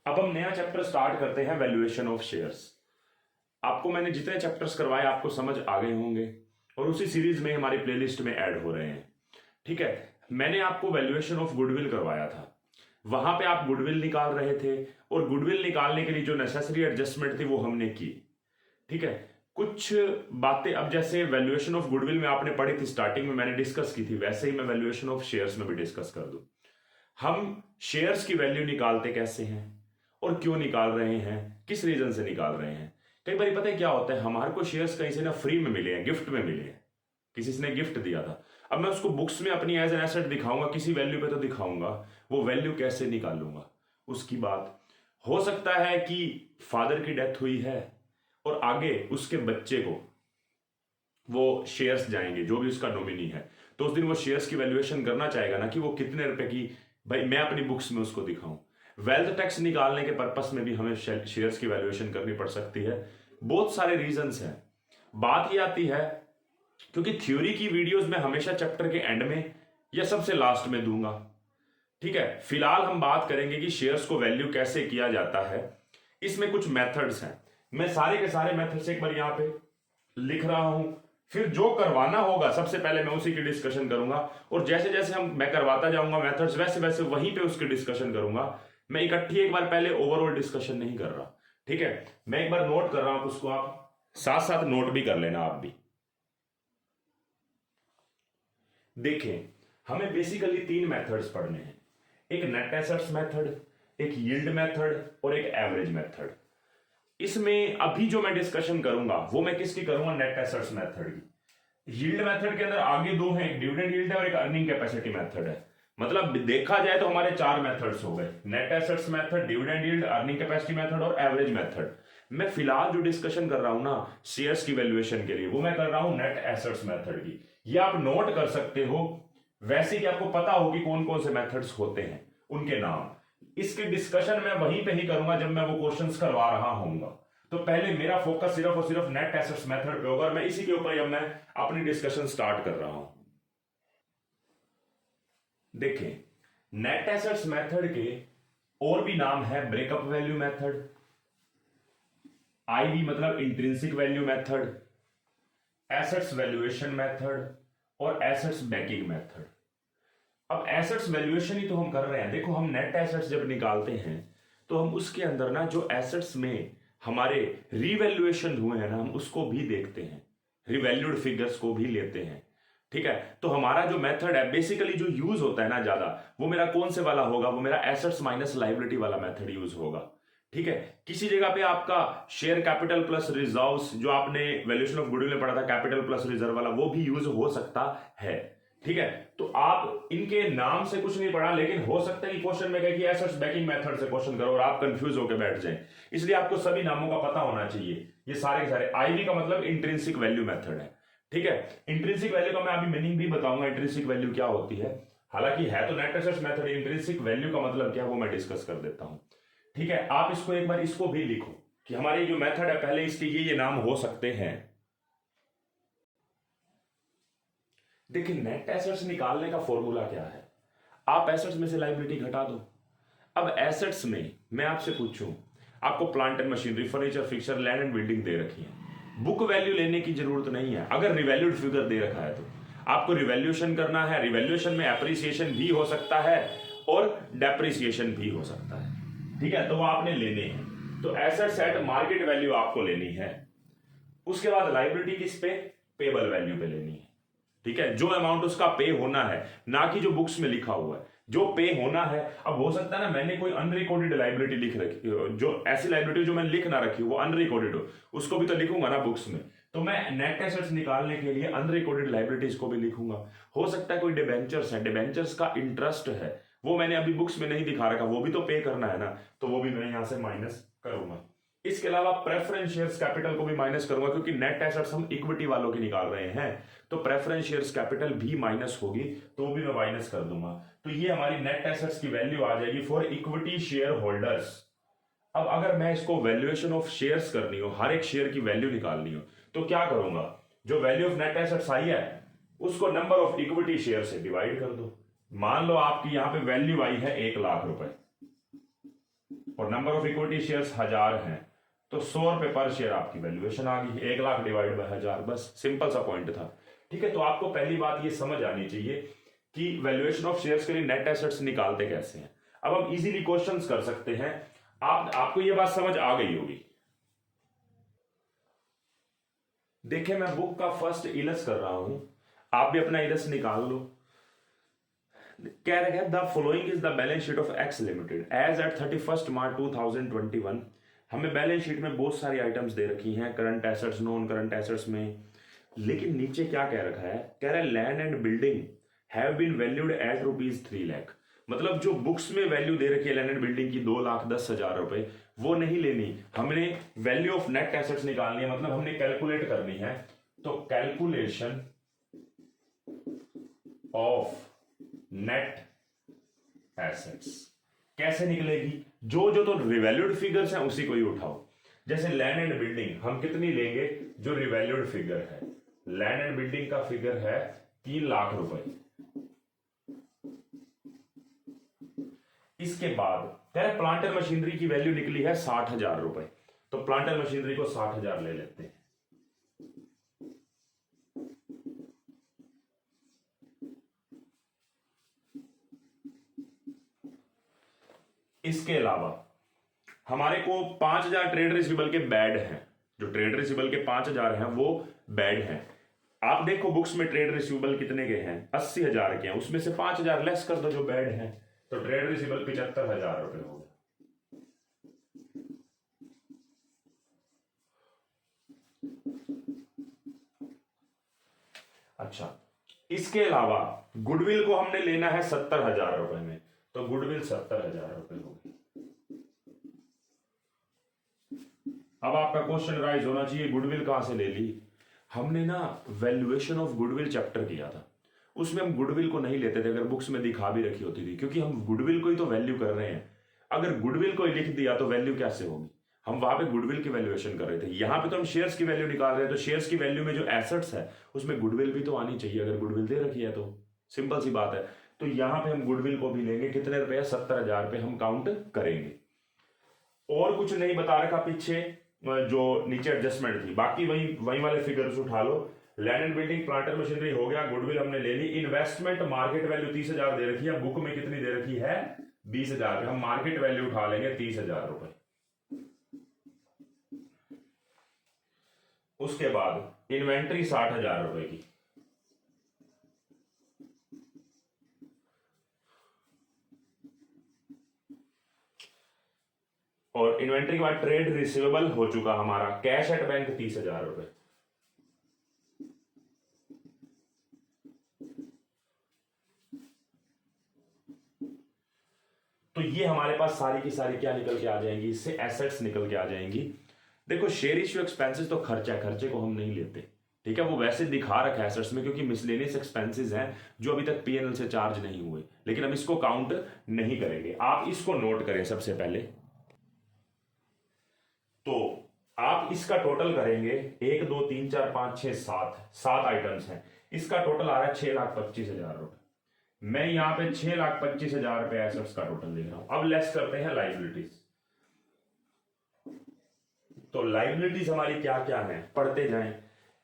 अब हम नया चैप्टर स्टार्ट करते हैं, वैल्यूएशन ऑफ शेयर्स। आपको मैंने जितने चैप्टर्स करवाए आपको समझ आ गए होंगे और उसी सीरीज में हमारी प्लेलिस्ट में ऐड हो रहे हैं। ठीक है, मैंने आपको वैल्यूएशन ऑफ गुडविल करवाया था, वहां पे आप गुडविल निकाल रहे थे और गुडविल निकालने के लिए जो नेसेसरी एडजस्टमेंट थी वो हमने की। ठीक है, कुछ बातें अब जैसे वैल्यूएशन ऑफ गुडविल में आपने पढ़ी थी, स्टार्टिंग में मैंने डिस्कस की थी, वैसे ही मैं वैल्यूएशन ऑफ शेयर्स में भी डिस्कस कर दूं। हम शेयर्स की वैल्यू निकालते कैसे हैं और क्यों निकाल रहे हैं, किस रीजन से निकाल रहे हैं। कई बार पता है क्या होता है, हमारे को शेयर्स कहीं से ना फ्री में मिले हैं, गिफ्ट में मिले हैं, किसी ने गिफ्ट दिया था। अब मैं उसको बुक्स में अपनी एज एन एसेट दिखाऊंगा, किसी वैल्यू पे तो दिखाऊंगा, वो वैल्यू कैसे निकालूंगा उसकी बात। हो सकता है कि फादर की डेथ हुई है और आगे उसके बच्चे को वो शेयर्स जाएंगे, जो भी उसका नॉमिनी है, तो उस दिन वो शेयर्स की वैल्यूएशन करना चाहेगा ना कि वो कितने रुपए की, भाई मैं अपनी बुक्स में उसको दिखाऊं। वेल्थ टैक्स निकालने के पर्पस में भी हमें शेयर्स की वैल्यूएशन करनी पड़ सकती है। बहुत सारे रीजंस हैं। बात ये आती है, क्योंकि थ्योरी की वीडियोस में हमेशा चैप्टर के एंड में या सबसे लास्ट में दूंगा। ठीक है, फिलहाल हम बात करेंगे कि शेयर्स को वैल्यू कैसे किया जाता है। इसमें कुछ मेथड्स हैं, मैं सारे के सारे मेथड्स एक बार यहां पे लिख रहा हूं, फिर जो करवाना होगा सबसे पहले मैं उसी की डिस्कशन करूंगा, और जैसे जैसे मैं करवाता जाऊंगा मेथड्स, वैसे वैसे वहीं पे उसकी डिस्कशन करूंगा। मैं इकट्ठी एक बार पहले ओवरऑल डिस्कशन नहीं कर रहा। ठीक है, मैं एक बार नोट कर रहा हूं, उसको आप साथ साथ नोट भी कर लेना आप भी। देखें, हमें बेसिकली तीन मेथड्स पढ़ने हैं, एक नेट एसेट्स मेथड, एक यील्ड मेथड और एक एवरेज मेथड। इसमें अभी जो मैं डिस्कशन करूंगा वो मैं किसकी करूंगा, नेट एसेट्स मेथड की। यील्ड मेथड के अंदर आगे दो हैं, एक डिविडेंड यील्ड है और एक अर्निंग कैपेसिटी मेथड है। मतलब देखा जाए तो हमारे चार मेथड्स हो गए, net assets method, dividend yield, earning capacity method और एवरेज मेथड। मैं फिलहाल जो डिस्कशन कर रहा हूं ना शेयर्स की वैल्यूएशन के लिए, वो मैं कर रहा हूं नेट एसेट्स मेथड की। ये आप नोट कर सकते हो, वैसे कि आपको पता हो कि कौन कौन से मेथड्स होते हैं, उनके नाम। इसके डिस्कशन मैं वहीं पे ही करूंगा जब मैं वो क्वेश्चंस करवा रहा हूंगा। तो पहले मेरा फोकस सिर्फ और सिर्फ नेट एसेट्स मेथड पे होगा और मैं इसी के ऊपर जब मैं अपनी डिस्कशन स्टार्ट कर रहा हूं। देखें, नेट एसेट्स मेथड के और भी नाम है, ब्रेकअप वैल्यू मेथड, आईवी मतलब intrinsic value method, assets valuation method और एसेट्स बैकिंग मेथड। अब एसेट्स वैल्यूएशन ही तो हम कर रहे हैं। देखो, हम नेट एसेट्स जब निकालते हैं तो हम उसके अंदर ना जो एसेट्स में हमारे रीवैल्यूएशन हुए हैं ना, हम उसको भी देखते हैं, रिवैल्यूड फिगर्स को भी लेते हैं। ठीक है, तो हमारा जो मेथड है बेसिकली जो यूज होता है ना ज्यादा, वो मेरा कौन से वाला होगा, वो मेरा एसेट्स माइनस लायबिलिटी वाला मेथड यूज होगा। ठीक है, किसी जगह पे आपका शेयर कैपिटल प्लस रिजर्व्स, जो आपने वैल्यूएशन ऑफ गुडविल में पढ़ा था, कैपिटल प्लस रिजर्व वाला, वो भी यूज हो सकता है। ठीक है, तो आप इनके नाम से कुछ नहीं पढ़ा, लेकिन हो सकता है कि क्वेश्चन में कहे कि एसेट्स बैकिंग मेथड से क्वेश्चन करो और आप कंफ्यूज होकर बैठ जाएं। इसलिए आपको सभी नामों का पता होना चाहिए। ये सारे के सारे, आईवी का मतलब इंट्रिंसिक वैल्यू मेथड है। ठीक है, इंट्रिंसिक वैल्यू का मैं अभी मीनिंग भी बताऊंगा, इंट्रिंसिक वैल्यू क्या होती है। हालांकि है तो net assets method, intrinsic value का मतलब क्या है वो मैं डिस्कस कर देता हूं। ठीक है, आप इसको एक बार इसको भी लिखो कि हमारी जो मेथड है पहले इसके ये नाम हो सकते हैं। देखिए, नेट एसेट्स निकालने का फॉर्मूला क्या है, आप एसेट्स में से लायबिलिटी घटा दो। अब एसेट्स में मैं आपसे पूछूं, आपको plant and machinery, furniture, fixture, land and building दे रखी है, बुक वैल्यू लेने की जरूरत नहीं है। अगर रिवैल्यूड फिगर दे रखा है तो आपको रिवैल्यूएशन करना है। रिवैल्यूएशन में एप्रिसिएशन भी हो सकता है और डेप्रिसिएशन भी हो सकता है। ठीक है, तो वो आपने लेने हैं, तो एसेट्स एट मार्केट वैल्यू आपको लेनी है। उसके बाद लायबिलिटी किस पे, पेबल वैल्यू पे लेनी है। ठीक है, जो अमाउंट उसका पे होना है, ना कि जो बुक्स में लिखा हुआ है, जो पे होना है। अब हो सकता है ना मैंने कोई अनरिकॉर्डेड लायबिलिटी लिख रखी हो, जो ऐसी लायबिलिटी जो मैंने लिख ना रखी वो अनरिकॉर्डेड हो, उसको भी तो लिखूंगा ना बुक्स में। तो मैं नेट एसेट्स निकालने के लिए अनरिकॉर्डेड लायबिलिटीज को भी लिखूंगा। हो सकता है कोई डिबेंचर्स है, डिबेंचर्स का इंटरेस्ट है, वो मैंने अभी बुक्स में नहीं दिखा रखा, वो भी तो पे करना है ना, तो वो भी मैं यहां से माइनस करूंगा। इसके अलावा प्रेफरेंस शेयर्स कैपिटल को भी माइनस करूंगा, क्योंकि नेट एसेट्स हम इक्विटी वालों की निकाल रहे हैं, तो प्रेफरेंस शेयर्स कैपिटल भी माइनस होगी, तो वो भी मैं माइनस कर दूंगा। तो ये हमारी नेट एसेट्स की वैल्यू आ जाएगी फॉर इक्विटी शेयर होल्डर्स। अब अगर मैं इसको वैल्यूएशन ऑफ शेयर्स करनी हो, हर एक शेयर की वैल्यू निकालनी हो, तो क्या करूंगा, जो value of net assets I है उसको नंबर ऑफ इक्विटी शेयर से डिवाइड कर दो। मान लो आपकी यहां पे वैल्यू आई है 1 लाख रुपए और नंबर ऑफ इक्विटी शेयर्स 1000 हैं, तो 100 रुपए पर शेयर आपकी वैल्यूएशन आ गई। 1 लाख डिवाइड बाय 1000, बस सिंपल सा पॉइंट था। ठीक है, तो आपको पहली बात ये समझ आनी चाहिए कि वैल्यूएशन ऑफ शेयर्स के लिए नेट एसेट्स निकालते कैसे हैं। अब हम इजीली क्वेश्चंस कर सकते हैं। आपको ये बात समझ आ गई होगी। देखिए, मैं बुक का फर्स्ट इलस कर रहा हूं, आप भी अपना इलस निकाल लो। कह रहे हैं the following is the balance sheet of X limited as at 31 March 2021। हमें बैलेंस शीट में बहुत सारी आइटम्स दे रखी हैं, current assets, non current assets में, लेकिन नीचे क्या कह रखा है, कह रहा है land and building have been valued at ₹3 lakh. मतलब जो बुक्स में वैल्यू दे रखी है लैंड एंड बिल्डिंग की 2,10,000 रुपए, वो नहीं लेनी, हमने वैल्यू ऑफ नेट एसेट्स निकालनी है, मतलब हमने कैलकुलेट करनी है। तो कैलकुलेशन ऑफ नेट एसेट्स कैसे निकलेगी, जो जो तो रिवैल्यूड फिगर्स हैं उसी को ही उठाओ। जैसे लैंड एंड बिल्डिंग हम कितनी लेंगे, जो रिवैल्यूड फिगर है, लैंड एंड बिल्डिंग का फिगर है 3 लाख रुपए। इसके बाद कह रहे प्लांटर मशीनरी की वैल्यू निकली है 60,000 रुपए, तो प्लांटर मशीनरी को 60,000 ले लेते हैं। इसके अलावा हमारे को 5,000 ट्रेड रिसीवेबल के बैड हैं, जो ट्रेड रिसीवेबल के 5,000 हैं वो बैड हैं। आप देखो बुक्स में ट्रेड रिसीवेबल कितने के हैं, 80,000 के हैं, उसमें से 5,000 लेस कर दो जो बैड हैं, तो ट्रेड रिसीवेबल 75,000 रुपए हो गए। अच्छा, इसके अलावा गुडविल को हमने लेना है 70,000 रुपए में, तो गुडविल 70,000 रुपए होगी। अब आपका क्वेश्चन राइज होना चाहिए, गुडविल कहां से ले ली। हमने ना वैल्यूएशन ऑफ गुडविल चैप्टर किया था, उसमें हम गुडविल को नहीं लेते थे, अगर बुक्स में दिखा भी रखी होती थी, क्योंकि हम गुडविल को ही तो वैल्यू कर रहे हैं। अगर गुडविल को ही लिख दिया तो वैल्यू कैसे होगी, हम वहां पे गुडविल की वैल्यूएशन कर रहे थे, यहां पे तो हम शेयर्स की वैल्यू निकाल रहे हैं, तो शेयर्स की वैल्यू में जो एसेट्स है उसमें गुडविल भी तो आनी चाहिए, अगर गुडविल दे रखी है तो सिंपल सी बात है। तो यहां पे हम गुडविल को भी लेंगे, कितने रुपए, 70,000 रुपए हम काउंट करेंगे। और कुछ नहीं बता रखा पीछे, जो नीचे एडजस्टमेंट थी, बाकी वही वाले फिगर्स उठा लो। Land and building, plant and machinery हो गया, गुडविल हमने ले ली। इन्वेस्टमेंट मार्केट वैल्यू 30,000 दे रखी है, बुक में कितनी दे रखी है 20,000, हम मार्केट वैल्यू उठा लेंगे 30,000 रुपए। उसके बाद इन्वेंट्री 60,000 रुपए की, और इन्वेंट्री के बाद ट्रेड रिसीवेबल हो चुका हमारा, कैश एट बैंक 30,000 रुपए। तो ये हमारे पास सारी की सारी क्या निकल के आ जाएंगी, इससे एसेट्स निकल के आ जाएंगी। देखो शेयर इश्यू एक्सपेंसेस तो खर्चा है, खर्चे को हम नहीं लेते, ठीक है, वो वैसे दिखा रखा है एसेट्स में, क्योंकि मिसलेनियस एक्सपेंसेस हैं जो अभी तक पीएनएल से चार्ज नहीं हुए, लेकिन हम इसको काउंट नहीं करेंगे। आप इसको नोट करें सबसे पहले, तो आप इसका टोटल करेंगे 1 2 3 4 5 6 7 आइटम्स हैं, इसका टोटल आ रहा है 6,25,000 रुपए। मैं यहां पे 6,25,000 रुपए एसेट्स का टोटल लिख रहा हूं। अब लेस करते हैं लाइबिलिटीज। तो लाइबिलिटीज हमारी क्या क्या है, पढ़ते जाएं।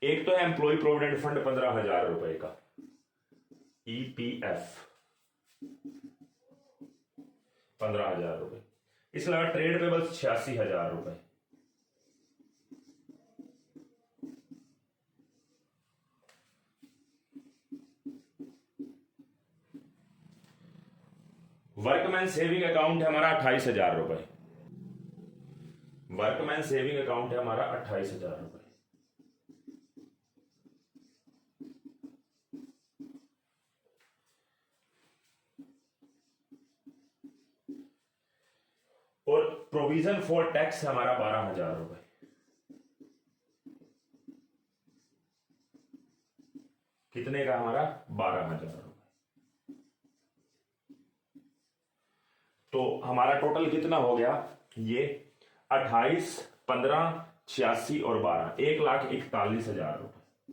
एक तो है एम्प्लॉय प्रोविडेंट फंड 15,000 रुपए का, ईपीएफ 15,000 रुपए। इसके अलावा ट्रेड पेबल्स 86,000 रुपए, वर्कमैन सेविंग अकाउंट है हमारा 28,000 रुपए, वर्कमैन सेविंग अकाउंट है हमारा 28,000 रुपए। और प्रोविजन फॉर टैक्स है हमारा 12,000 रुपए। कितने का हमारा 12,000 रुपए। तो हमारा टोटल कितना हो गया, ये 28, 15, 86 और 12, 1,41,000 रुपए।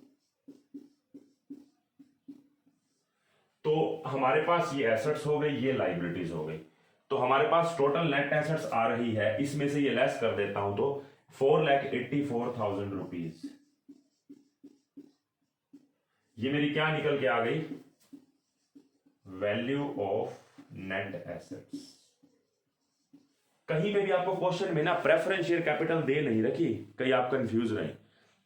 तो हमारे पास ये एसेट्स हो गई, ये लाइबिलिटीज हो गई। तो हमारे पास टोटल नेट एसेट्स आ रही है, इसमें से ये लेस कर देता हूं तो 4,84,000 रुपीज। ये मेरी क्या निकल के आ गई, वैल्यू ऑफ नेट एसेट्स। कहीं पे भी आपको क्वेश्चन में ना प्रेफरेंस शेयर कैपिटल दे नहीं रखी, कहीं आप कंफ्यूज रहे,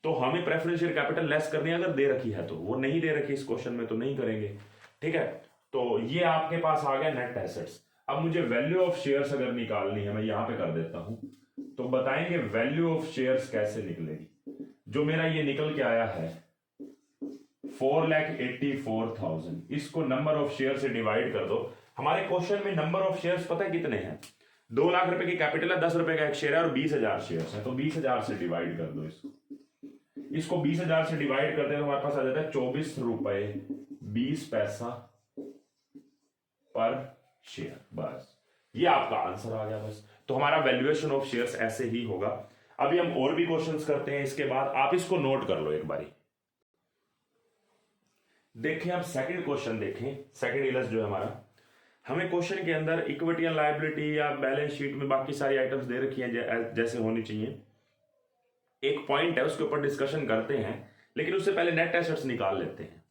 तो हमें प्रेफरेंस शेयर कैपिटल लेस करनी है, अगर दे रखी है तो। वो नहीं दे रखी इस क्वेश्चन में तो नहीं करेंगे, ठीक है। तो ये आपके पास आ गया नेट एसेट्स। अब मुझे वैल्यू ऑफ शेयर्स अगर निकालनी है, मैं यहां पे कर देता हूं, तो बताएंगे वैल्यू ऑफ शेयर्स कैसे निकलेगी। जो मेरा ये निकल के आया है 4,84,000, इसको नंबर ऑफ शेयर से डिवाइड कर दो। हमारे क्वेश्चन में नंबर ऑफ शेयर्स पता है कितने हैं, 2 लाख रुपए की कैपिटल है, 10 रुपए का एक शेयर है और 20,000 शेयर्स है, तो 20,000 से डिवाइड कर दो इसको 20,000 से डिवाइड करते हैं तो हमारे पास आ जाता है 24 रुपए 20 पैसा पर शेयर। बस ये आपका आंसर आ गया बस। तो हमारा वैल्यूएशन ऑफ शेयर्स ऐसे ही होगा। अभी हम और भी क्वेश्चंस करते हैं इसके बाद, आप इसको नोट कर लो एक बारी। देखें हम सेकंड क्वेश्चन देखें, सेकंड इलस जो है हमारा, हमें क्वेश्चन के अंदर इक्विटी या लायबिलिटी या बैलेंस शीट में बाकी सारी आइटम्स दे रखी हैं जैसे होनी चाहिए। एक पॉइंट है उसके ऊपर डिस्कशन करते हैं, लेकिन उससे पहले नेट एसेट्स निकाल लेते हैं।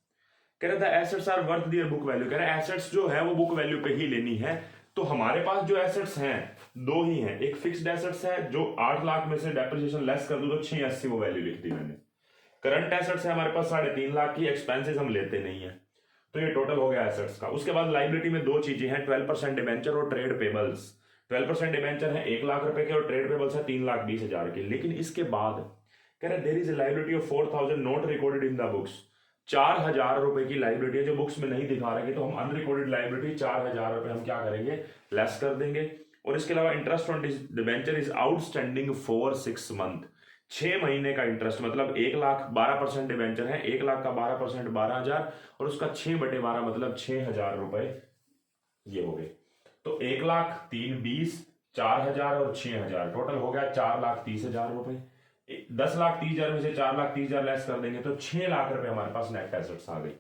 कह रहा था assets are worth their book value, कह रहा है एसेट्स जो है वो बुक वैल्यू पे ही लेनी है। तो हमारे पास जो एसेट्स हैं दो ही हैं, एक फिक्स्ड एसेट्स है जो 8 लाख में से डेप्रिसिएशन लेस कर दो तो 680 वो वैल्यू लिख दी मैंने। करंट एसेट्स है हमारे पास 3.5 लाख की, एक्सपेंसेस हम लेते नहीं है, तो ये टोटल हो गया एसेट्स का। उसके बाद लाइबिलिटी में दो चीजें हैं, 12% डिबेंचर और ट्रेड पेबल्स। 12% डिबेंचर है 1 लाख रुपए के और ट्रेड पेबल्स है 3,20,000 के। लेकिन इसके बाद कह रहे there is a liability of 4,000 not recorded in the books. 4,000 रुपए की लाइबिलिटी है जो बुक्स में नहीं दिखा रहे, तो हम अनरिकॉर्डेड लाइबिलिटी 4,000 रुपए हम क्या करेंगे, लेस कर देंगे। और इसके अलावा interest on debenture is outstanding for 6 month, 6 महीने का इंटरेस्ट, मतलब 1 लाख 12% डिबेंचर है, 1 लाख का 12% 12,000 और उसका 6/12 मतलब 6,000 रुपए ये हो गए। तो 1 लाख 3 20 4,000 और 6,000 टोटल हो गया 4,30,000 रुपए। 10,30,000 में से 4,30,000 लेस कर देंगे तो 6 लाख रुपए हमारे पास नेट एसेट्स आ गई।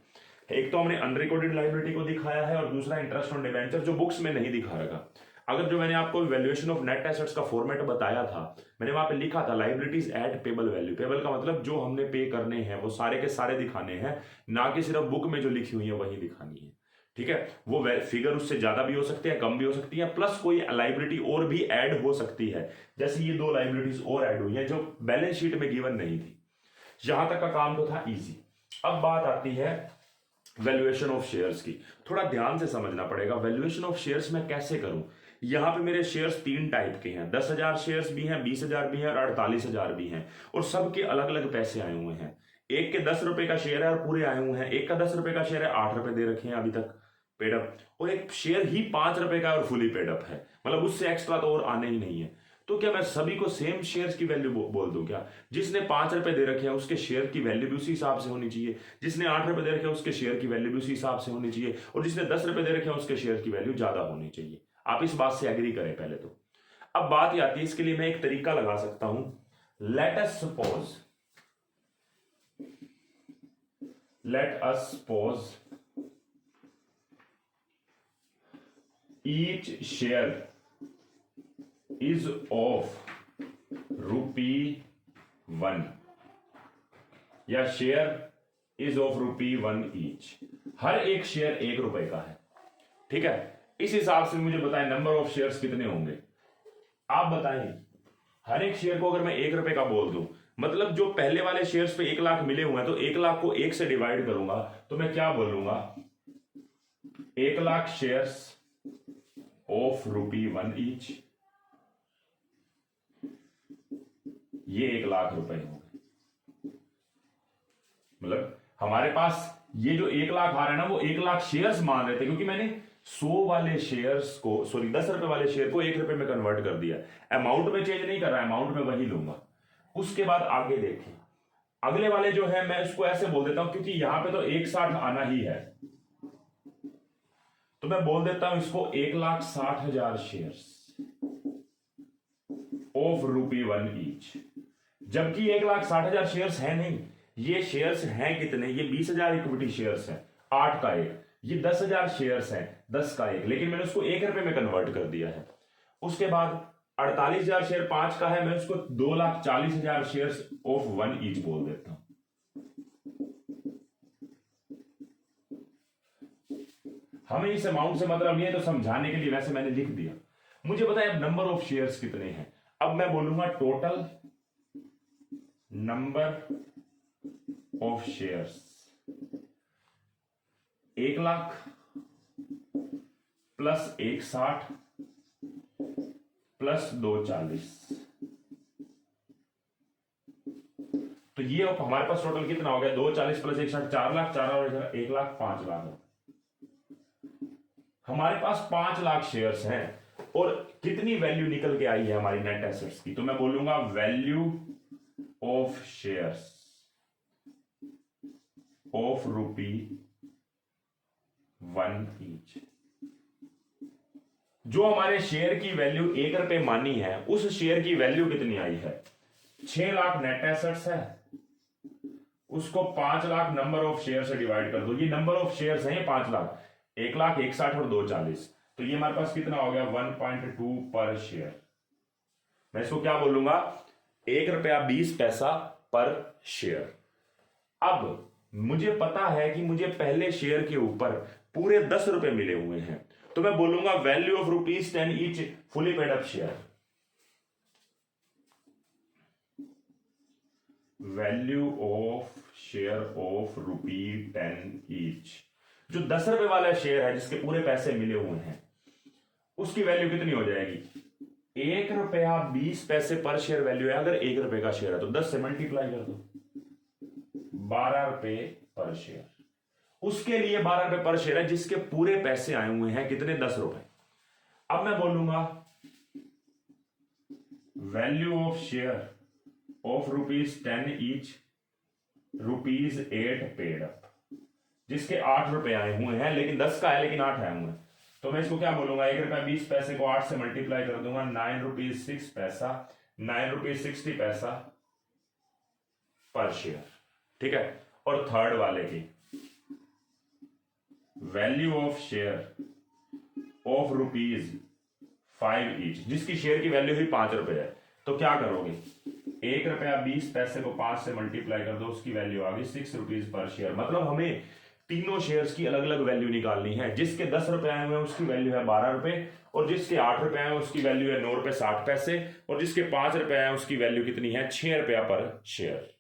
एक तो हमने अनरिकॉर्डेड लाइबिलिटी को दिखाया है और दूसरा इंटरेस्ट ऑन डिबेंचर जो बुक्स में नहीं दिखा रखा। अगर जो मैंने आपको वैल्यूएशन ऑफ नेट एसेट्स का फॉर्मेट बताया था, मैंने वहां पे लिखा था liabilities at payable value. Payable का मतलब जो हमने पे करने हैं वो सारे के सारे दिखाने हैं, ना कि सिर्फ बुक में जो लिखी हुई है वही दिखानी है, ठीक है। वो फिगर उससे ज्यादा भी हो सकती है, कम भी हो सकती है, प्लस कोई लाइबिलिटी और भी ऐड हो सकती है। जैसे ये 2 लाइबिलिटीज और ऐड हुई है जो बैलेंस शीट में गिवन नहीं थी। यहां तक का काम तो था इजी। अब बात आती है वैल्यूएशन ऑफ शेयर्स की। थोड़ा ध्यान से समझना पड़ेगा, वैल्यूएशन ऑफ शेयर्स मैं कैसे करूं। यहां पे मेरे शेयर्स 3 टाइप के हैं, 10,000 शेयर्स भी हैं, 20,000 भी हैं और 48,000 भी हैं, और सबके अलग अलग पैसे आए हुए हैं। एक के 10 रुपए का शेयर है और पूरे आए हुए हैं, एक का 10 रुपए का शेयर है 8 रुपए दे रखे हैं अभी तक पेडअप, और एक शेयर ही 5 रुपए का और फुली पेडअप है, मतलब उससे एक्स्ट्रा तो और आने ही नहीं है। तो क्या मैं सभी को सेम शेयर्स की वैल्यू बोल दूं क्या? जिसने 5 रुपए दे रखे हैं उसके शेयर की वैल्यू भी उसी हिसाब से होनी चाहिए, जिसने 8 रुपए दे रखे हैं उसके शेयर की वैल्यू भी उसी हिसाब से होनी चाहिए, और जिसने 10 रुपए दे रखे हैं उसके शेयर की वैल्यू ज्यादा होनी चाहिए। आप इस बात से एग्री करें पहले तो। अब बात ये आती है, इसके लिए मैं एक तरीका लगा सकता हूं। Let us suppose each share is of ₹1 या शेयर इज ऑफ ₹1 ईच। हर एक शेयर 1 रुपए का है, ठीक है। इस हिसाब से मुझे बताएं नंबर ऑफ शेयर्स कितने होंगे, आप बताएं। हर एक शेयर को अगर मैं 1 रुपए का बोल दूं, मतलब जो पहले वाले शेयर्स पे 1 लाख मिले हुए हैं, तो 1 लाख को 1 से डिवाइड करूंगा तो मैं क्या बोलूंगा, 1 लाख शेयर्स ऑफ ₹1 ईच, ये 1 लाख रुपए हो गए। मतलब हमारे पास ये जो 1 लाख आ रहा है ना, वो 1 लाख शेयर्स मान रहे थे, क्योंकि मैंने 100 वाले शेयर्स को 10 रुपए वाले शेयर को 1 रुपए में कन्वर्ट कर दिया। अमाउंट में चेंज नहीं कर रहा, अमाउंट में वही लूंगा। उसके बाद आगे देखिए, अगले वाले जो है मैं इसको ऐसे बोल देता हूं, क्योंकि यहां पे तो 160 आना ही है, तो मैं बोल देता हूं इसको 1,60,000 शेयर्स ऑफ ₹1 ईच। जबकि 1,60,000 शेयर्स है नहीं, ये शेयर्स हैं कितने, ये 20,000 इक्विटी शेयर्स है, 8 का 1, ये 10,000 शेयर्स हैं, 10 का एक, लेकिन मैंने उसको 1 रुपए में कन्वर्ट कर दिया है। उसके बाद 48,000 शेयर 5 का है, मैं उसको 2,40,000 शेयर्स ऑफ 1 ईच बोल देता हूं। हमें इस अमाउंट से मतलब नहीं है, तो समझाने के लिए वैसे मैंने लिख दिया। मुझे बताएं अब नंबर ऑफ शेयर्स कितने हैं। अब मैं बोलूंगा total number of shares 1,00,000 plus 1,60 plus 2,40, तो ये हमारे पास टोटल कितना हो गया, 2,40 प्लस 1,60 4,00,000, 4 1,00,000 5,00,000। हमारे पास 5,00,000 शेयर्स हैं और कितनी वैल्यू निकल के आई है हमारी नेट एसेट्स की, तो मैं बोलूंगा value of shares of ₹1 each. जो हमारे शेयर की वैल्यू 1 रुपए मानी है, उस शेयर की वैल्यू कितनी आई है, 6,00,000 नेट एसेट्स है, उसको 5,00,000 नंबर ऑफ शेयर से डिवाइड कर दो। ये नंबर ऑफ शेयर्स हैं 5,00,000, 1,00,000 1,60 और 2,40, तो ये हमारे पास कितना हो गया 1.2 पर शेयर। मैं इसको क्या बोलूंगा, ₹1.20 पर शेयर। अब मुझे पता है कि मुझे पहले शेयर के ऊपर पूरे 10 रुपए मिले हुए हैं, तो मैं बोलूंगा value of ₹10 each fully paid up share. Value of share of ₹10 each. जो 10 रुपए वाला शेयर है जिसके पूरे पैसे मिले हुए हैं, उसकी वैल्यू कितनी हो जाएगी, ₹1.20 पर शेयर वैल्यू है। अगर 1 रुपए का शेयर है तो 10 से मल्टीप्लाई कर दो, 12 रुपए पर शेयर। उसके लिए 12 रुपए पर शेयर है जिसके पूरे पैसे आए हुए हैं कितने, 10 रुपए। अब मैं बोलूंगा value of share of ₹10 each, ₹8 paid up, जिसके 8 रुपए आए हुए हैं, लेकिन 10 का है लेकिन 8 आए हुए हैं, तो मैं इसको क्या बोलूंगा, ₹1.20 को 8 से मल्टीप्लाई कर दूंगा, ₹9.06, ₹9.60 पर शेयर। ठीक है। और थर्ड वाले की value of share of ₹5 each, जिसकी शेयर की वैल्यू ही 5 रुपए है, तो क्या करोगे, ₹1.20 को 5 से मल्टीप्लाई कर दो, उसकी वैल्यू आ गई ₹6 पर शेयर। मतलब हमें तीनों शेयर्स की अलग अलग वैल्यू निकालनी है। जिसके 10 रुपए आए हुए हैं उसकी वैल्यू है 12 रुपए, और जिसके 8 रुपए आए उसकी वैल्यू है ₹9.60, और जिसके 5 रुपए आए उसकी वैल्यू कितनी है, ₹6 पर शेयर।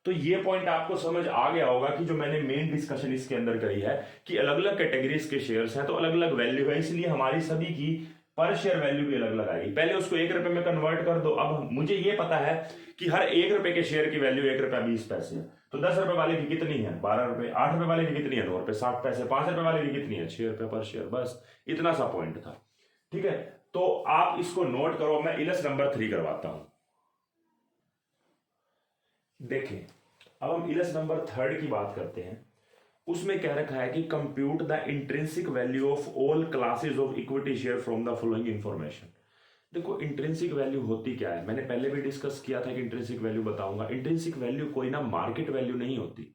तो ये पॉइंट आपको समझ आ गया होगा कि जो मैंने मेन डिस्कशन इसके अंदर करी है कि अलग अलग कैटेगरीज के शेयर्स हैं तो अलग अलग वैल्यू है, इसलिए हमारी सभी की पर शेयर वैल्यू भी अलग अलग आएगी। पहले उसको 1 रुपए में कन्वर्ट कर दो। अब मुझे ये पता है कि हर 1 रुपए के शेयर की वैल्यू ₹1.20 है, तो 10 रुपए वाले की कितनी है, 12 रुपए, 8 रुपए वाले की कितनी है, ₹9.60, 5 रुपए वाले की कितनी है, ₹6 पर शेयर। बस इतना सा पॉइंट था। ठीक है, तो आप इसको नोट करो। मैं इलस नंबर 3 करवाता हूं। देखिए, अब हम इलस नंबर 3 की बात करते हैं। उसमें कह रखा है कि compute the intrinsic value of all classes of equity share from the following information. देखो, इंट्रिंसिक वैल्यू होती क्या है, मैंने पहले भी डिस्कस किया था कि इंट्रिंसिक वैल्यू बताऊंगा। इंट्रिंसिक वैल्यू कोई ना मार्केट वैल्यू नहीं होती,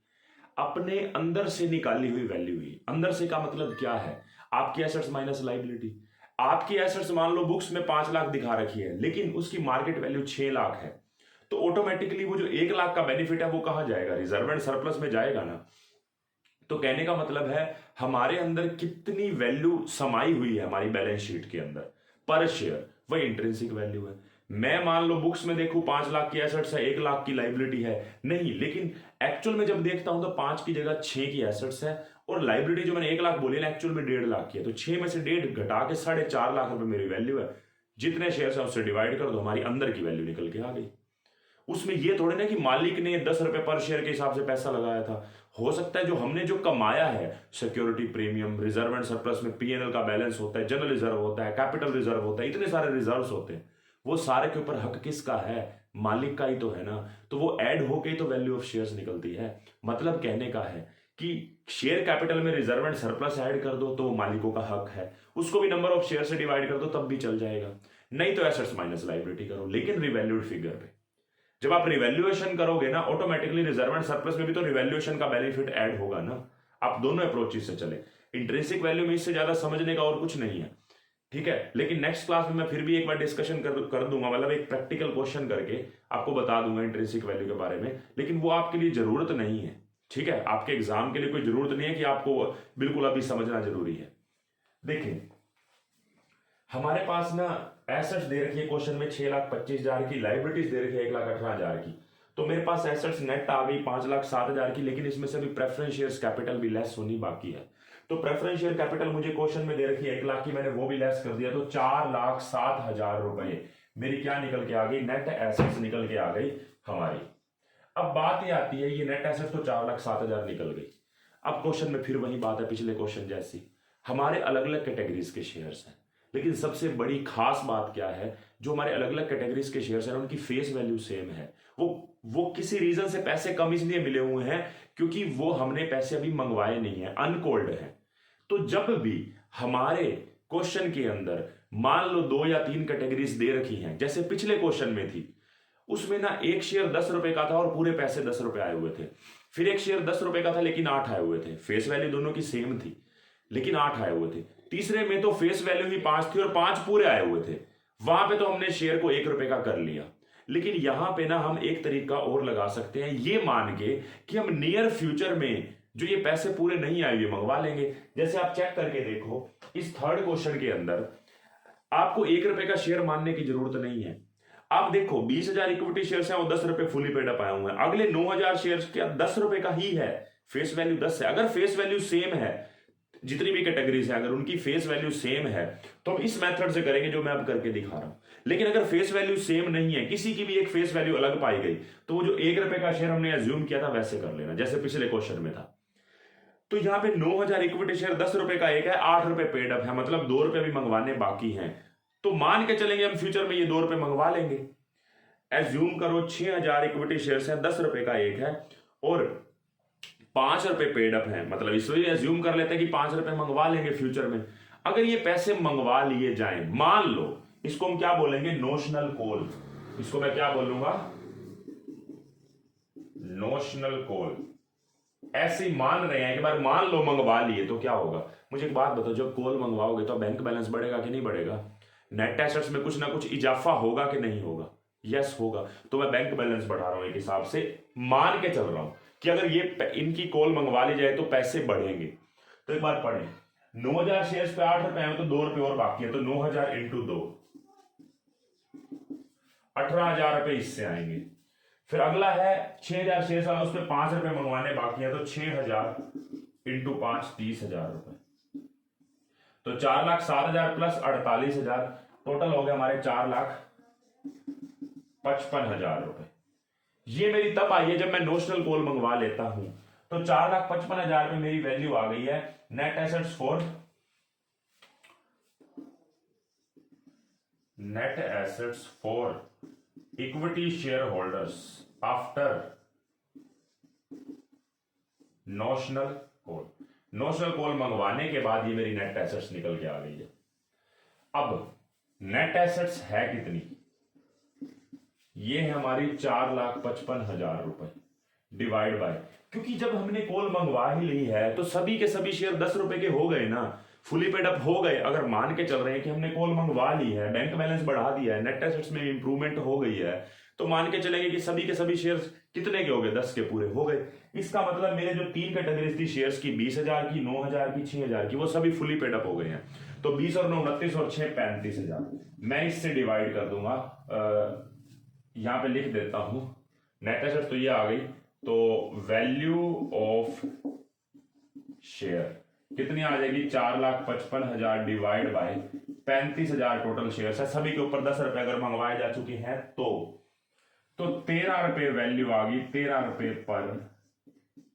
अपने अंदर से निकाली हुई वैल्यू ही। अंदर से का मतलब क्या है, आपकी एसेट्स माइनस लाइबिलिटी। आपकी एसेट्स मान लो बुक्स में 5 लाख दिखा रखी है, लेकिन उसकी मार्केट वैल्यू 6 लाख है, तो ऑटोमेटिकली वो जो 1 लाख का बेनिफिट है वो कहां जाएगा, रिजर्व एंड सरप्लस में जाएगा ना। तो कहने का मतलब है हमारे अंदर कितनी वैल्यू समाई हुई है हमारी बैलेंस शीट के अंदर पर शेयर, वही इंट्रिंसिक वैल्यू है। मैं मान लो बुक्स में देखूं 5 लाख की एसेट्स है, 1 लाख की लाइबिलिटी है, नहीं, लेकिन एक्चुअल में जब देखता हूं तो 5 की जगह 6 की एसेट्स है, और लाइबिलिटी जो मैंने 1 लाख बोली ना एक्चुअल में 1.5 लाख की है, तो 6 में से 1.5 घटा के 4.5 लाख रुपए मेरी वैल्यू है। जितने शेयर है उससे डिवाइड कर दो, हमारी अंदर की वैल्यू निकल के आ गई। उसमें ये थोड़े ना कि मालिक ने 10 रुपए पर शेयर के हिसाब से पैसा लगाया था। हो सकता है जो हमने जो कमाया है, security premium, reserve and surplus में पीएनएल का बैलेंस होता है, जनरल रिजर्व होता है, कैपिटल रिजर्व होता है, इतने सारे रिजर्व्स होते हैं, वो सारे के ऊपर हक किसका है, मालिक का ही तो है ना। तो वो ऐड होके ही तो वैल्यू ऑफ शेयर्स निकलती है। मतलब कहने का है कि शेयर कैपिटल में रिजर्व एंड सरप्लस ऐड कर दो तो वो मालिकों का हक है, उसको भी नंबर ऑफ शेयर से डिवाइड कर दो तब भी चल जाएगा, नहीं तो एसेट्स माइनस लाइबिलिटी करो, लेकिन रिवैल्यूड फिगर पे। जब आप रिवैल्यूएशन करोगे ना, ऑटोमेटिकली रिजर्व एंड सरप्लस में भी तो रिवैल्यूएशन का बेनिफिट ऐड होगा ना। आप दोनों अप्रोचेस से चले। इंट्रिंसिक वैल्यू में इससे ज्यादा समझने का और कुछ नहीं है, ठीक है। लेकिन नेक्स्ट क्लास में मैं फिर भी एक बार डिस्कशन कर दूंगा, मतलब एक प्रैक्टिकल क्वेश्चन करके आपको बता दूंगा इंट्रिंसिक वैल्यू के बारे में, लेकिन वो आपके लिए जरूरत नहीं है, ठीक है। आपके एग्जाम के लिए कोई जरूरत नहीं है कि आपको बिल्कुल अभी समझना जरूरी है। देखिए हमारे पास ना एसेट्स दे रखी है क्वेश्चन में 6,25,000 की, लाइबिलिटीज दे रखी है 1,18,000 की। तो मेरे पास एसेट्स नेट आ गई 5,07,000 की, लेकिन इसमें से भी प्रेफरेंस शेयर्स कैपिटल भी लेस होनी बाकी है। तो प्रेफरेंस शेयर कैपिटल मुझे क्वेश्चन में दे रखी है 1,00,000 की, मैंने वो भी लेस कर दिया, तो 4,07,000 रुपए मेरी क्या निकल के आ गई, नेट एसेट्स निकल के आ गई हमारी। अब बात ये आती है, ये नेट एसेट्स तो 4,07,000 निकल गई। अब क्वेश्चन में फिर वही बात है पिछले क्वेश्चन जैसी, हमारे अलग अलग कैटेगरीज के शेयर्स हैं, लेकिन सबसे बड़ी खास बात क्या है, जो हमारे अलग अलग कैटेगरीज के शेयर्स हैं उनकी फेस वैल्यू सेम है। वो किसी रीजन से पैसे कम इसलिए मिले हुए हैं क्योंकि वो हमने पैसे अभी मंगवाए नहीं है, अनकोल्ड है। तो जब भी हमारे क्वेश्चन के अंदर मान लो 2 या 3 कैटेगरीज दे रखी हैं, जैसे पिछले क्वेश्चन में थी, उसमें ना एक शेयर 10 रुपए का था और पूरे पैसे 10 रुपए आए हुए थे, फिर एक शेयर 10 रुपए का था लेकिन 8 आए हुए थे, फेस वैल्यू दोनों की सेम थी लेकिन 8 आए हुए थे। तीसरे में तो फेस वैल्यू ही 5 थी और 5 पूरे आए हुए थे, वहां पे तो हमने शेयर को 1 रुपए का कर लिया। लेकिन यहां पे ना हम एक तरीका और लगा सकते हैं, ये मान के कि हम नियर फ्यूचर में जो ये पैसे पूरे नहीं आए हुए मंगवा लेंगे। जैसे आप चेक करके देखो, इस थर्ड क्वेश्चन के अंदर आपको 1 रुपए का शेयर मानने की जरूरत नहीं है। आप देखो 20,000 इक्विटी शेयर्स हैं और 10 रुपए फुली पेड अप आए हुए हैं, अगले 9,000 शेयर्स क्या 10 रुपए का ही है, फेस वैल्यू 10 है। अगर फेस वैल्यू सेम है, जितनी भी कैटेगरीज है अगर उनकी फेस वैल्यू सेम है, तो हम इस मेथड से करेंगे जो मैं अब करके दिखा रहा हूं। लेकिन अगर फेस वैल्यू सेम नहीं है, किसी की भी एक फेस वैल्यू अलग पाई गई, तो वो जो 1 रुपए का शेयर हमने एज्यूम किया था वैसे कर लेना, जैसे पिछले क्वेश्चन में था। तो यहां पे 9,000 इक्विटी शेयर 10 रुपए का एक है, 8 रुपए पेड अप है, मतलब 2 रुपए भी मंगवाने बाकी हैं। तो मान के चलेंगे हम फ्यूचर में ये 2 रुपए मंगवा लेंगे। एज्यूम करो 6,000 इक्विटी शेयर्स है, 10 रुपए का एक है और 5 रुपए पेड अप है, मतलब इसलिए एज्यूम कर लेते हैं कि 5 रुपए मंगवा लेंगे फ्यूचर में। अगर ये पैसे मंगवा लिए जाएं, मान लो इसको हम क्या बोलेंगे, नोशनल कॉल, इसको मैं क्या बोलूंगा, नोशनल कॉल। ऐसे ही मान रहे हैं, एक बार मान लो मंगवा लिए तो क्या होगा। मुझे एक बात बताओ, जब कॉल मंगवाओगे तो बैंक बैलेंस बढ़ेगा कि नहीं बढ़ेगा, नेट एसेट्स में कुछ ना कुछ इजाफा होगा कि नहीं होगा, यस होगा। तो मैं बैंक बैलेंस बढ़ा रहा हूं, एक हिसाब से मान के चल रहा हूं कि अगर ये इनकी कॉल मंगवा ली जाए तो पैसे बढ़ेंगे। तो एक बार पढ़े, 9,000 शेयर्स पे 8 रुपए हैं तो 2 रुपए और बाकी है, तो 9,000 इंटू 2, 18,000 रुपए इससे आएंगे। फिर अगला है 6,000 शेयर्स वाला, उस पर 5 रुपए मंगवाने बाकी है, तो 6,000 इंटू 5 30,000 रुपए। तो 4,07,000 प्लस 48,000, टोटल हो गया हमारे 4,55,000 रुपए। ये मेरी तब आई है जब मैं नोशनल कॉल मंगवा लेता हूं। तो 4,55,000 में मेरी वैल्यू आ गई है net assets for equity share holders after notional call. Notional call मंगवाने के बाद ये मेरी नेट एसेट्स निकल के आ गई है। अब नेट एसेट्स है कितनी, ये है हमारी 4,55,000 रुपए डिवाइड बाय, क्योंकि जब हमने कॉल मंगवा ही ली है तो सभी के सभी शेयर 10 रुपए के हो गए ना, फुली पेड अप हो गए। अगर मान के चल रहे हैं कि हमने कॉल मंगवा ली है, बैंक बैलेंस बढ़ा दिया है, नेट एसेट्स में इंप्रूवमेंट हो गई है, तो मान के चलेंगे कि सभी के सभी शेयर्स कितने के हो गए, 10 के पूरे हो गए। इसका मतलब मेरे जो 3 कैटेगरीज थी शेयर्स की, 20,000 की, 9,000 की, 6,000 की, वो सभी फुली पेड अप हो गए हैं। तो 20 और 9 29 और 6 35,000। मैं इससे डिवाइड कर दूंगा, यहां पे लिख देता हूं नेट एसेट्स, तो ये आ गई। तो वैल्यू ऑफ शेयर कितनी आ जाएगी, 4,55,000 डिवाइड बाय 35,000 टोटल शेयर्स है, सभी के ऊपर 10 रुपए अगर मंगवाए जा चुके हैं तो 13 रुपए वैल्यू आ गई, 13 रुपए पर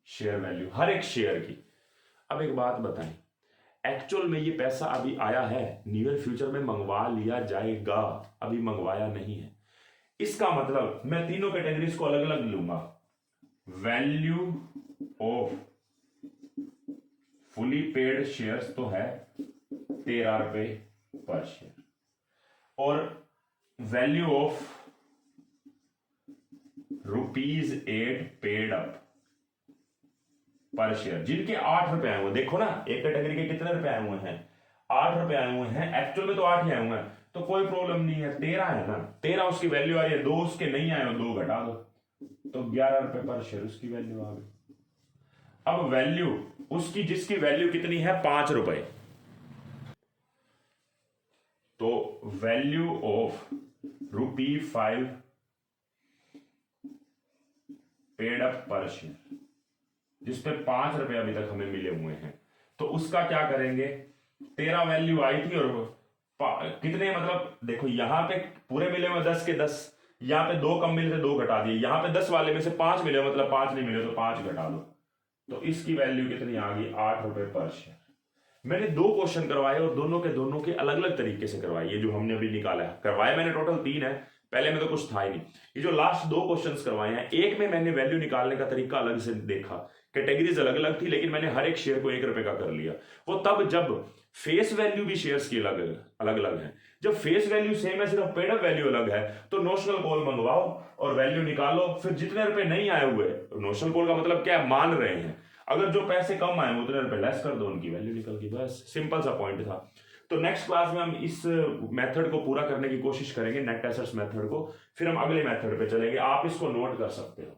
शेयर वैल्यू हर एक शेयर की। अब एक बात बताएं, एक्चुअल में ये पैसा अभी आया है, नियर फ्यूचर में मंगवा लिया जाएगा, अभी मंगवाया नहीं है। इसका मतलब मैं तीनों कैटेगरीज को अलग अलग लूंगा। Value of fully paid shares तो है 13 रुपए पर शेयर, और वैल्यू ऑफ ₹8 पेड अप पर शेयर, जिनके 8 रुपए आए हुए, देखो ना एक कैटेगरी के कितने रुपए आए हुए हैं, 8 रुपए आए हुए हैं, एक्चुअल में तो 8 ही आए हुए हैं, तो कोई प्रॉब्लम नहीं है, 13 है ना, 13 उसकी वैल्यू आ रही है, 2 उसके नहीं आए हो, 2 घटा दो, तो 11 रुपए पर शेयर उसकी वैल्यू आ गई। अब वैल्यू उसकी, जिसकी वैल्यू कितनी है 5 रुपए, तो वैल्यू ऑफ ₹5 पेड अप पर शेयर, जिसपे 5 रुपए अभी तक हमें मिले हुए हैं, तो उसका क्या करेंगे, 13 वैल्यू आई थी और कितने, मतलब देखो यहां पे पूरे मिले हुए 10 के 10, यहां पे 2 कम मिले थे 2 घटा दिए, यहां पे 10 वाले में से 5 मिले, मतलब 5 नहीं मिले तो 5 घटा दो, तो इसकी वैल्यू कितनी आ गई, 8 रुपए पर शेयर। मैंने 2 क्वेश्चन करवाए और दोनों के अलग अलग तरीके से करवाए, ये जो हमने अभी निकाला है, करवाए मैंने टोटल 3 है, पहले में तो कुछ था ही नहीं। ये जो लास्ट 2 क्वेश्चंस करवाए हैं, एक में मैंने वैल्यू निकालने का तरीका अलग से देखा, कैटेगरीज अलग अलग थी, लेकिन मैंने हर एक शेयर को 1 रुपए का कर लिया। वो तब जब फेस वैल्यू भी शेयर्स की अलग अलग है, जब फेस वैल्यू सेम है सिर्फ पेड अप वैल्यू अलग है, तो नोशनल कॉल मंगवाओ और वैल्यू निकालो, फिर जितने रुपए नहीं आए हुए, नोशनल कॉल का मतलब क्या है, मान रहे हैं, अगर जो पैसे कम आए उतने रुपए लेस कर दो, उनकी वैल्यू निकल गई, बस सिंपल सा पॉइंट था। तो नेक्स्ट क्लास में हम इस मेथड को पूरा करने की कोशिश करेंगे, नेट एसेट्स मेथड को, फिर हम अगले मेथड पे चलेंगे, आप इसको नोट कर सकते हो।